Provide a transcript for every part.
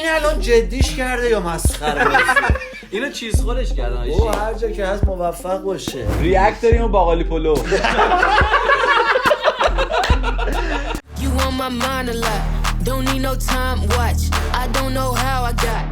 این الان جدیش کرده یا مسخره باشه؟ اینو چیز خودش کردن آیشی. او هر جا که هست موفق باشه. ریاکت داریم و باقالی پلو. You on my mind a lot. Don't need no time watch. I don't know how I got.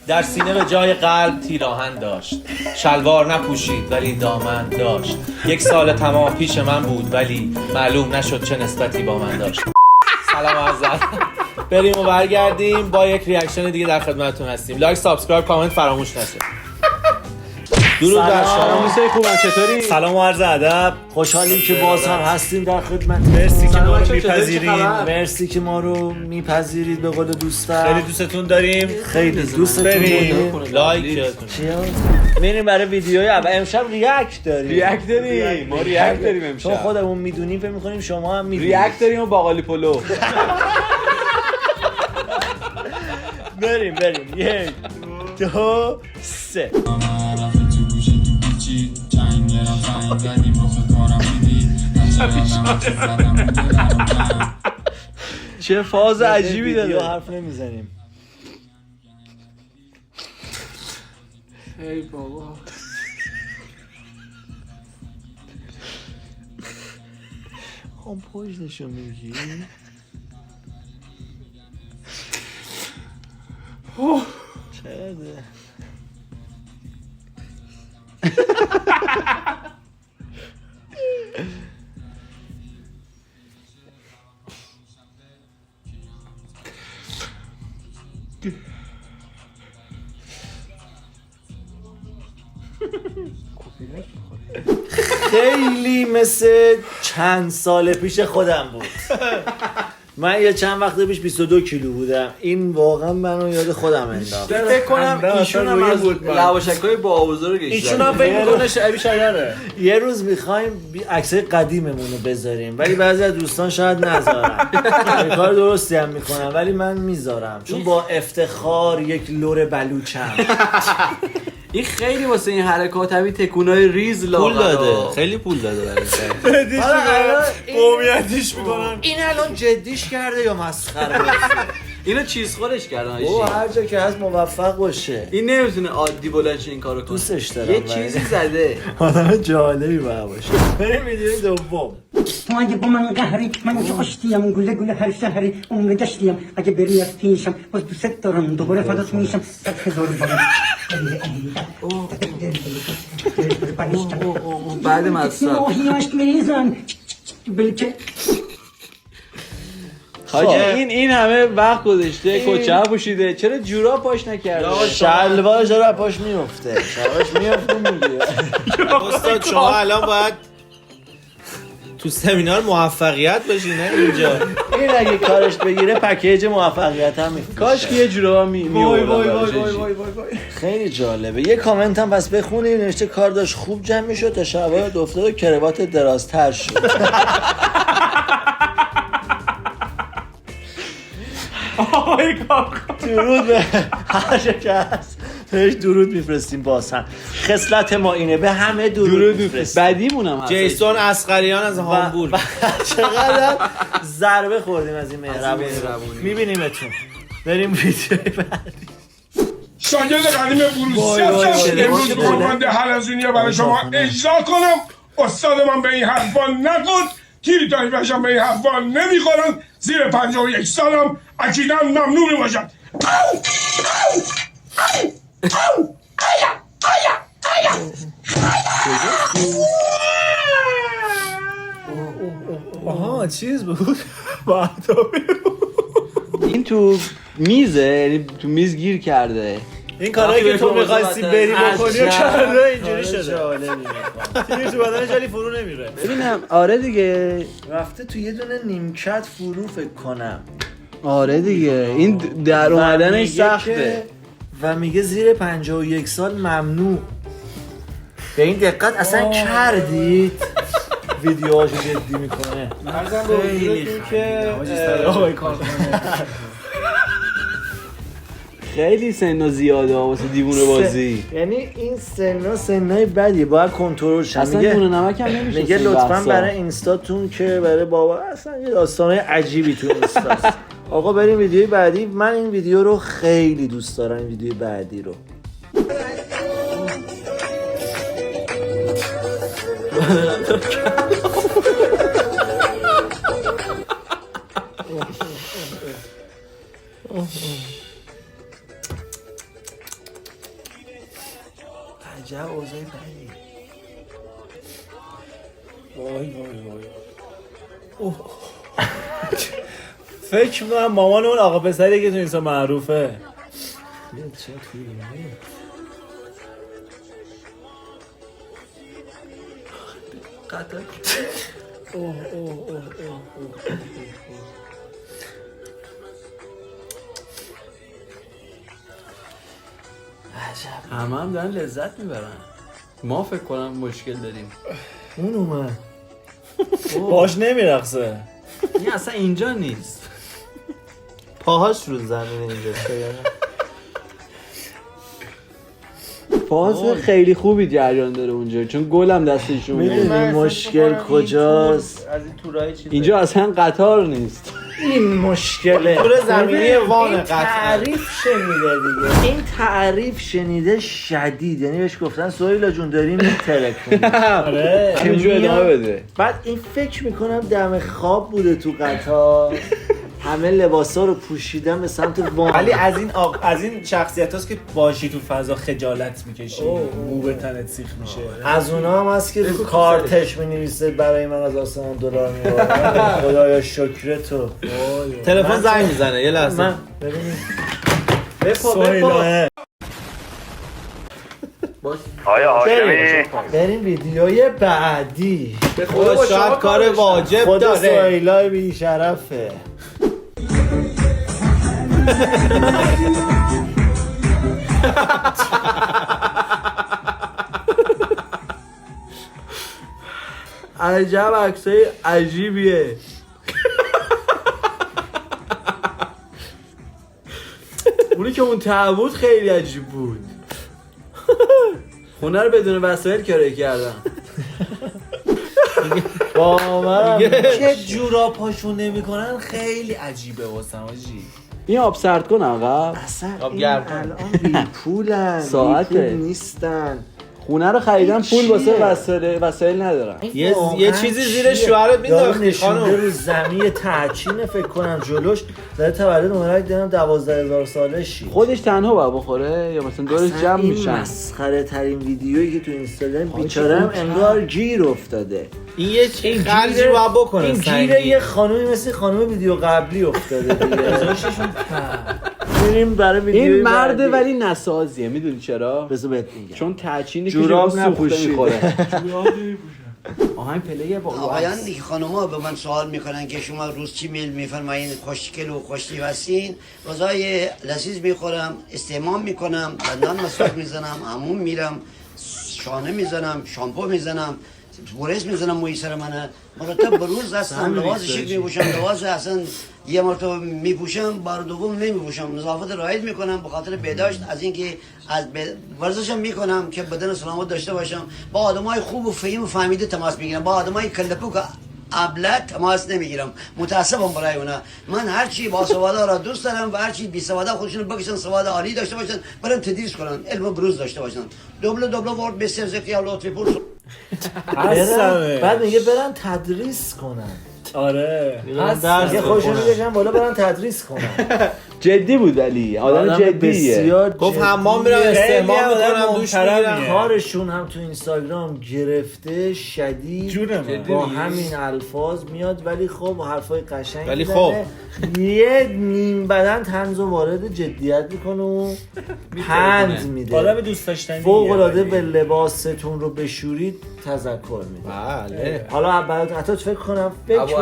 در سینه به جای قلب تیراهن داشت، شلوار نپوشید ولی دامن داشت. 1 سال تمام پیش من بود ولی معلوم نشد چه نسبتی با من داشت. سلام عرض بریم و برگردیم با یک ریاکشن دیگه در خدمتتون هستیم. لایک، سابسکرایب، کامنت فراموش نشه. درود بر شما دوستای خوبم، چطوری؟ سلام و عرض ادب. خوشحالیم که باز هم هستیم در خدمت. مرسی که ما رو میپذیرید. مرسی که ما رو میپذیرید. به قول دوستم خیلی دوستتون داریم. خیلی دوستتون داریم. لایک میریم برای ویدیوی اول. امشب ریاکت داریم. ما ریاکت داریم امشب. چون خودمون میدونیم فکر می‌کنیم شما هم میدونید. ریاکت داریم و باقالی پلو. بریم 1 2 3. چه فاز عجیبی داره. حرف نمیزنیم. ای بابا. هم پشتشو میگی؟ چرده؟ خیلی مثل چند سال پیش خودم بود. من یه چند وقت پیش 22 کیلو بودم. این واقعا منو یاد خودم انداخت. فکر کنم ایشون هم از لواشکای با بزرگش. ایشون هم فکر می‌کنه شبیه شایره. یه روز می‌خوایم عکسای قدیممون رو بذاریم ولی بعضی از دوستان شاید نذارن. کار درستی هم می‌کنن ولی من میذارم چون با افتخار یک لور بلوچم. این خیلی واسه این حرکات همین تکونای ریز پول داده. خیلی پول داده برای قومیتیش میکنن. این الان جدیش کرده یا مسخره باشه؟ اینو چیز خودش کردن آیشی. او هر جا که هست موفق باشه. این نمیتونه عادی بلند شه این کارو کنه. دوستش دارم. یه چیزی زده. آدم جالبی باشه. بریم ویدیوی دوم. تو اگه با من قهری من که آشتیم گله هر شهری عمر گشتیم اگه بری از پیشم باز دوست دارم دوباره فدات میشم 100,000 بار. بعد مصرف ماهیاش میزن بلکه حاجی این همه وقت گذاشته کوچه پوشیده چرا جوراب پاش نکرده؟ شلوارش رو پاش میفته. شلوارش میفته میگیره. استاد شما الان باید تو سمینار موفقیت بشین نه اینجا. این اگه کارش بگیره پکیج موفقیت هم میفته. کاش که یه جوراب میوردن. خیلی جالبه. یه کامنت هم پس بخونیم. نوشته کار داشت خوب جمع میشد تا شلوارت افتاد و کراوات درازتر شد. درود به هر که هست بهش درود میفرستیم. باز هم خصلت ما اینه به همه درود میفرستیم. بدیمون هم هست. جیسون اسقریان از هامبورگ. چقدر ضربه خوردیم از این مهربونی. میبینیمتون. بریم ویدیوی بعدی. شاگرد قدیم بروسی هستم. امروز فرمانده حلزونیه برای شما اجرا کنم. استاد من به این حرفا نگفت. تیری تایی باشم به این حرفا نمیخورن. زیر 51 سالم اکیداً ممنون باشم. آها چیز بود. این تو میزه یعنی تو میز گیر کرده. این کارهایی که تو می‌خواستی بری بکنی و کرده اینجوری شده. تیری تو بدنش ولی فرو نمیره. ببینم آره دیگه رفته تو یه دونه نیمکت فرو فکر کنم. آره دیگه این در اومدنش سخته. و میگه زیر 51 سال ممنوع. به این دقت اصلا کردید؟ ویدیوهاشو جدی میکنه. ارزم به حضورتون که آقای کارخانه خیلی سن زیاده واسه دیوونه بازی. یعنی این سنای بدی باید کنترل شه. اصلا دونه نمک هم نمیشه. میگه لطفاً برای اینستاتون که برای بابا اصلا یه داستانای عجیبی تو اینستاست. آقا بریم ویدیوی بعدی. من این ویدیو رو خیلی دوست دارم، این ویدیوی بعدی رو. عجب اوضاعی بدی. وای فکر میکنم مامان اون آقا پسری که تو اینستا معروفه. چرا توی اینه؟ قطعا همه هم دارن لذت میبرن. ما فکر کنم مشکل داریم. اون اومد باش نمیرقصه. این اصلا اینجا نیست. پاهاش رو زمین اینجاست. فاز خیلی خوبی جریان داره اونجا، چون گلم دستشون میدونی مشکل کجاست؟ از این تورای چیز اینجا اصلا قطار نیست. این مشکله. تور زمینی وان این قطعا. تعریف شنیده دیگه. این تعریف شنیده شدید، یعنی بهش گفتن سهیلا جون داریم میترکونیم. آره همینجور ادامه بده. بعد این فکر میکنم دم خواب بوده تو قطار، همه لباسا رو پوشیدن به سمت وان. ولی از این شخصیت هست که باشی تو فضا خجالت میکشی، مو به تنت سیخ میشه. از اونا هم هست که رو کارتش می‌نویسه برای من از آسمان دلار میاره. خدایا شکر تو. تلفن زنگ میزنه یه لحظه. من ببینید سهیلا بریم ویدیوی بعدی. خدا شاید کار واجب خود داره. سهیلا بی شرفه. عجب عکسای عجیبیه. اونی که اون تعبود خیلی عجیب بود. خونه رو بدون وسایل کرایه کردن. واقعا که جورا پاشون نمیکنن خیلی عجیبه واسم آجی. این آب سرد کن عقب. اصلا آب این گرم کن. الان بی پولن، ساعته. بی پول نیستن. خونه رو خریدن این پول واسه چیه؟ وسایل ندارن. یه چیزی زیر شوهرت مینداختی نشونده خانم. رو زمین تحچین فکر کنم جلوش داره تولد مبارک دارم 12,000 سالشی. خودش تنها باید بخوره یا مثلا دورش اصلا جمع این میشن؟ مسخره ترین ویدیویی که تو اینستاگرام بیچاره هم انگار گیر افتاده. این یه خرجی باید بکنه این گیر سنگین. یه خانومی مثل خانم ویدیو قبلی افتاده دیگه. میریم برای ویدیوی این مرده بعدی. ولی نسازیه. میدونی چرا؟ بذار بهت میگم چون تحچینی که جوراب جوراب سوخته نپوشیده. میخوره. آهنگ پلیه با آقایان دیگه خانوما به من سوال میکنن که شما روز چی میل میفرمایین، خوشگل و خوشتیپ هستین؟ غذای لذیذ میخورم، استحمام میکنم، دندان مسواک میزنم، حموم میرم، شانه میزنم، شامپو میزنم، برس میزنم موی سر منه، مرتب به روز هستم، لباس شیک میپوشم، لباس اصلا یه مرتبه میپوشم، بار دوم نمیپوشم، نظافت رعایت میکنم به خاطر بهداشت، از اینکه از ورزشم میکنم که بدن سلامت داشته باشم، با آدمای خوب و فهیم و فهمیده تماس میگیرم، با آدمای کلپو که ابله تماس نمیگیرم. متاسفم برای اونا. من هر چی با سوادا را دوست دارم و هر چی بی سوادا خودشون بکشن، سواد عالی داشته باشن، برن تدریس کنن، علم و بروز داشته باشن. دوبل ورد بسیار زکی اولو تریپل. بعد میگه برن تدریس کنن. آره. یه خوشونی بشن بالا برن تدریس کنن. جدی بود ولی آدم جدیه. بسیار گفت جدیه. حمام میرم استحمام آدم میکنم دوش میگیرم. محترمیه. کارشون هم تو اینستاگرام گرفته شدید جون من. با همین الفاظ میاد، ولی خب حرفای قشنگ ولی میزنه. یه نیم بدن طنز و وارد جدیت میکنه و پند میده. آدم دوست داشتنیه. فوق العاده به لباستون رو بشورید تذکر میده. بله. حالا بعد حتی فکر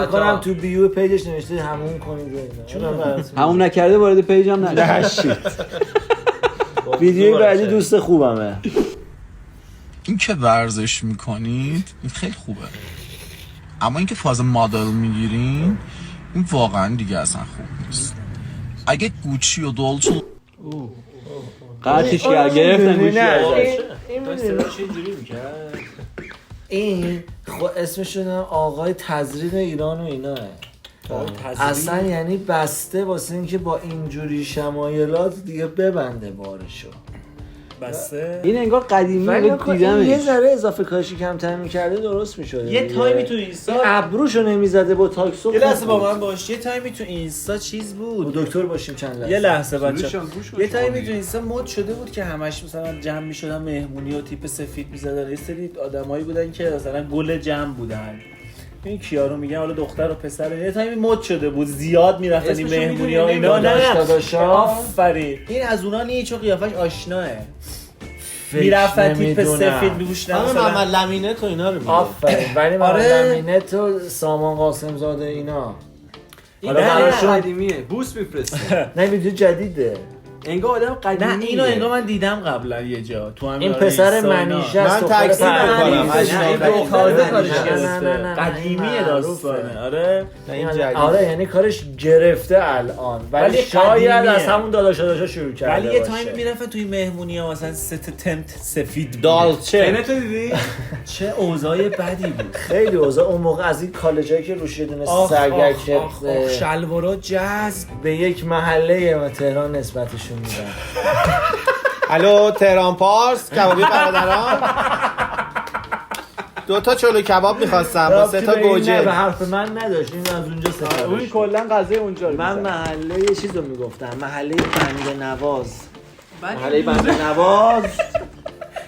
میکنم تو بیو پیجش نوشته همون کنید. همون نکرده وارد پیج هم نشید. ویدیوی بعدی دوست خوبمه. این که ورزش میکنید این خیلی خوبه، اما اینکه فاز مدل میگیرین این واقعا دیگه اصلا خوب نیست. اگه گوچی و دولچو قطعش کرد گرفتن گوشی ازش. این خب اسمش شدم آقای تزریق ایران و ایناه. اصلا یعنی بسته واسه اینکه با اینجوری شمایلات دیگه ببنده بارشو. بسته این انگار قدیمی بود دیدمش. یه ذره اضافه کاشی کمتر می‌کرده درست می‌شد. یه تایمی تو اینستا ابروشو نمیزده با تاکسو. یه لحظه با من باش. یه تایمی تو اینستا چیز بود. دکتر باشیم چند لحظه. یه لحظه بچه. یه تایمی تو اینستا مد شده بود که همش مثلا جمع می‌شدن مهمونی و تیپ سفید می‌زدن. یه سری آدمایی بودن که مثلا گل جمع بودن. این کیا رو میگن، حالا دختر و پسر. یه تایمی مد شده بود زیاد میرفتن این مهمونی ها اینا. نه آفرین، این از اونها نیه چون قیافش آشناه. میرفتن تیپ سفید می‌پوشیدن مثلا محمد لمینت و اینا رو میگن. آفرین، ولی محمد لمینت و سامان قاسم زاده اینا حالا براشون قدیمیه. بوس میفرسته. نه ویدیو جدیده. انگار آدم قدیمیه. نه اینو انگار من دیدم قبلا یه جا تو هم این پسر منیشه است. من تاکسی می‌کنم. این تازه کارش گرفته. قدیمیه داستانه. آره یعنی کارش گرفته الان، ولی شاید از همون داداشا شروع کرده باشه. ولی یه تایم میرفتن توی مهمونی‌ها مثلا ست تنت سفید دالچه. تو دیدی؟ چه اوضاع بدی بود. خیلی اوضاع اون موقع از این کالجایی که روش یه دونه سگک شلوارا جذب به یک محله تهران نسبتشون میدن. الو تهران پارس کبابی برادران. 2 تا چلو کباب می‌خواستم با 3 تا گوجه. به حرف من نداشت، این از اونجا سفارش. اون کلا غذای اونجا رو من محله یه چیزو میگفتم، محله بنده نواز. محله بنده نواز.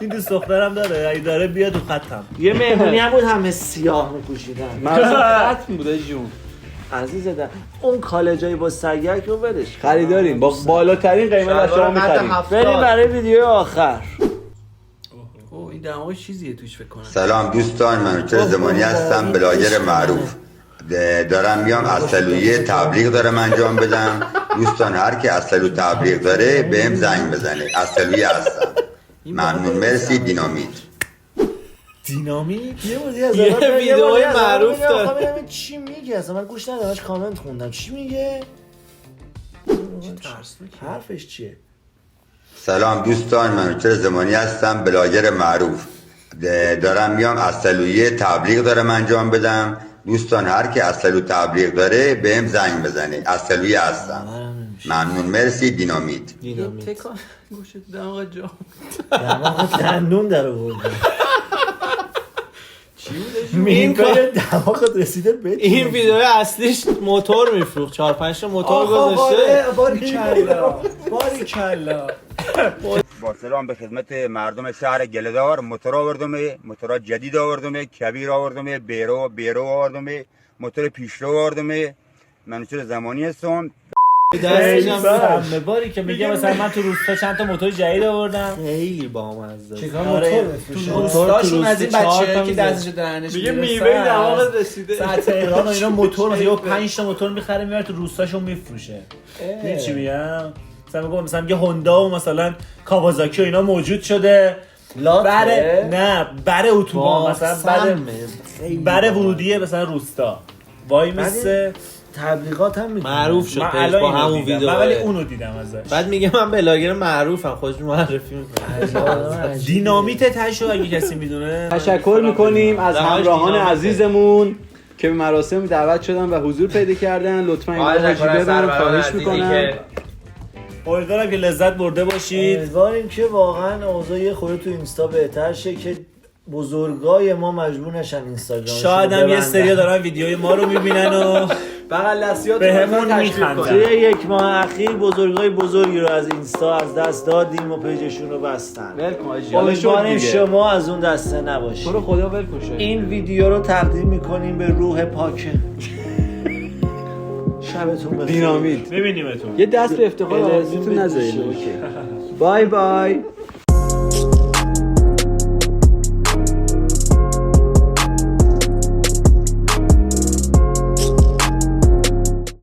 این دوست دخترم داره، اگه داره بیا تو خطم. یه مهمونی هم بود همه سیاه می‌پوشیدن. مرد ختم بوده جون. عزیزم اون کالجای با سگک رو ولش خریداریم با بالاترین قیمت از شما می‌خریم. بریم برای ویدیو آخر. اوه این دماغ چیزیه توش فکر کنم. سلام دوستان، من چه زمانی هستم، بلاگر معروف. دارم میام اصلویه تبلیغ دارم انجام بدم. دوستان هر کی اصلو تبلیغ داره بهم زنگ بزنه. اصلویه هستم. ممنون، مرسی. دینامیت. یه ویدیوی معروف داره. ببینم چی میگه اصلا، من گوش ندادمش، کامنت خوندم چی میگه. حرفش چیه؟ سلام دوستان، من چه زمانی هستم، بلاگر معروف. دارم میام اصلویه تبلیغ دارم انجام بدم. دوستان هر کی اصلو تبلیغ داره بهم زنگ بزنه. اصلویه هستم. ممنون، مرسی. دینامیت. تکان گوشت دماغ جا. دماغ دندون در آورد. این کار دماغت رسیده به این ویدیو اصلیش موتور میفروخت، 4-5 تا موتور گذاشته. باریکلا. با سلام به خدمت مردم شهر گله‌دار. موتور آوردم، موتور جدید آوردم، کبیر آوردم، بیرو آوردم، موتور پیشرو آوردم. من چه زمانی هستم. دستم باری که میگه مثلا من تو روستا چند تا موتور جدید آوردم. خیلی بامزه. چیکار موتور تو روستاشون از این بچه‌ها که دستش دهنش میگه میوه دماغت رسیده. ساعت تهران و اینا موتور مثلا 5 تا موتور میخره میاره تو روستاشون میفروشه. می‌دونی چی میگم؟ مثلا میگه هوندا و مثلا کاوازاکی و اینا موجود شده. بره اتوبان مثلا بره ورودیه مثلا روستا وای میسه تبلیغات هم میکنه. معروف شد با همون ویدیو. من ولی اونو دیدم ازش. بعد میگه من بلاگر معروفم، خودش معرفی میکنه. دینامیت تاشو اگه کسی میدونه. تشکر میکنیم از همراهان عزیزمون که به مراسم دعوت شدن و حضور پیدا کردن. لطفاً این واژه بدن، خواهش میکنم. امیدوارم که لذت برده باشید. امیدواریم که واقعا اوضاع یه خورده تو اینستا بهتر شه که بزرگای ما مجبور نشن اینستاگرام. شاید هم یه سری دارن ویدیوی ما رو میبینن و بغل دستیات بهمون میخندن. توی 1 ماه اخیر بزرگای بزرگی رو از اینستا از دست دادیم و پیجشون رو بستن. امیدواریم شما از اون دسته نباشید. تو رو خدا ول کن. این ویدیو رو تقدیم میکنیم به روح پاک. شبتون بخیر. دینامیت. ببینیمتون. یه دست به افتخار آرزوتون نذارید. اوکی. بای بای.